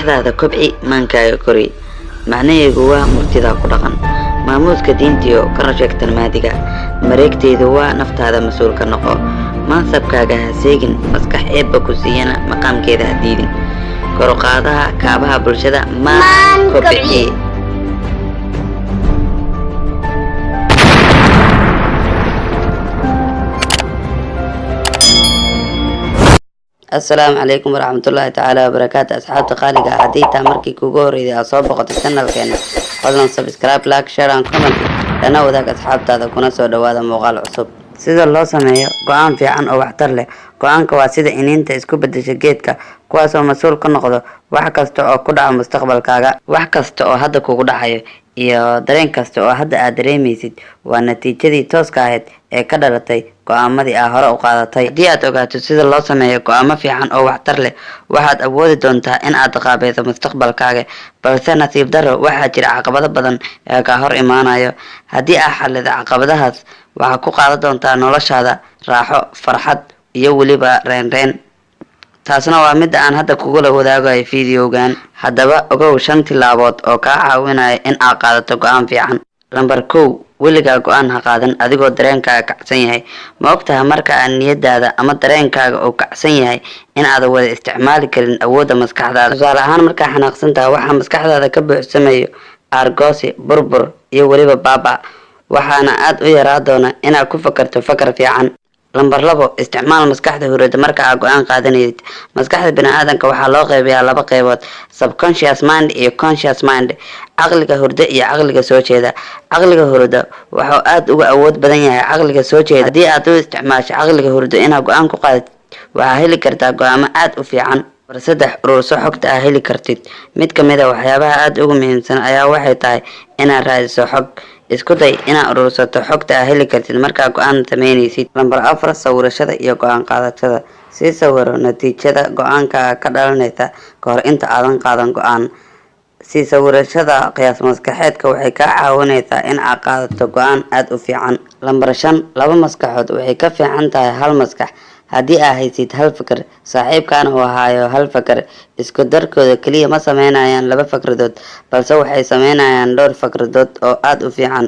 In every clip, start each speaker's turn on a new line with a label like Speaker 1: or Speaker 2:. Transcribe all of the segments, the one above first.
Speaker 1: maskaxdaada kobci maankaaga kori macnaheedu waa murtida ku dhaqan maamuuska diintiyo kana sheegtan maadiga mareegteedu waa naftaada mas'uul ka noqo mansabkaaga ha seegin maskax eebba ku siiyana maqaamkeeda ha diidin kor u qaadaha kaabaha bulshada maan kobci السلام عليكم ورحمة الله تعالى وبركاته أصحاب تقاليق عديدة مركي كوغور إذا أصابقوا تستنى الكينا قلنا سبسكرايب لايك شير ان كومنت لأنه ذاك أصحاب تاذا كنا سوى دوادا موغال عصب سيدا الله سميه قوان في عن أو احتر له قوان كواسيدا إن انت اسكو بدش جيدك كواسو مسؤول كنقضو وحكستو أو كدع مستقبل كاغا وحكستو أو هدا كوغدا حيو iyo dareen kasta oo hadda aad dareemaysid waa natiijadii tooska ahayd ee ka dhalatay go'aamadii aad hore u qaadatay haddii aad ogaato sida loo sameeyo go'aamo fiican oo waxtar leh waxaad awoodi doontaa in aad qaabayso mustaqbalkaaga balse nasiib darro waxaa jira caqabado badan ee ka hor imaanayo haddii aad xallido caqabadahaas waxaad ku qaadan doontaa noloshaada raaxo farxad iyo weliba reenreen taasna waa mid aan hadda kugula wadaagayo fiidiyowgan haddaba ogow 5 tilaabood oo kaa caawinaya in aad qaadato go'aan fiican lambar 1 weligaa go'aan ha qaadan adigoo dareenkaaga kacsan yahay ma ogtahay marka aad niyadaada ama dareenkaaga uu kacsan yahay in aad wada isticmaali karin awoodda maskaxdaada tusaale ahaan markaa xanaaqsan tahay waxaa maskaxdaada ka buuxsamayo argoosi burbur iyo weliba baaba waxaana aad u yaraa doona inaad ku fakarto fakar fiican lambar 2 isticmaal maskaxda hurada marka aad go'aan qaadanaysid maskaxda bini'aadanka waxaa loo qaybiyaa laba qaybood subconscious mind iyo conscious mind aqliga hurda iyo aqliga soo jeeda aqliga hurda waxa aad uga awood badan yahay aqliga soo jeeda hadii aad u isticmaasho aqliga hurda inaad go'aan ku qaadid waxaa heli kartaa go'aamo aad u fiican saddex ururso xogta aad heli kartid mid ka mid ah waxyaabaha aad ugu muhiimsan ayaa waxay tahay inaad raadiso xog isku day inaad urursato xogta aad heli kartid markaa go'aan sameynaysid lambar 4 sawirashada iyo go'aan qaadashada si sawiro natiijada go'aanka ka dhalanaysa kahor inta aadan qaadan go'aan si sawirashada qiyaas maskaxeedka waxay ka caawinaysaa in aad qaadato go'aan aad u fiican lambar 5 laba maskaxood waxay ka fiican tahay hal maskax haddii aad haysid hal fikir saaxiibkaana uu haayo hal fikir isku darkooda kaliya ma sameynayaan laba fikradood balse waxay sameynayaan dhowr fikradood oo aad u fiican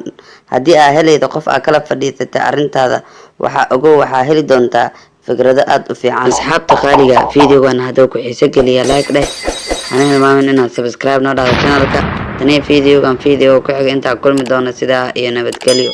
Speaker 1: haddii aad helaydo qof aad kala fadhiisatay arrintaada waxaa heli doontaa fikrado aad u fiican asxaabta qaaliga fiidiyowgan hadduu ku xiiso geliya like dheh hana hilmaamin inaad subscribe noo dhahdo channelka tani fiidiyowgan fiidiyow ku xiga intaa kulmi doona sidaa iyo nabadgelyo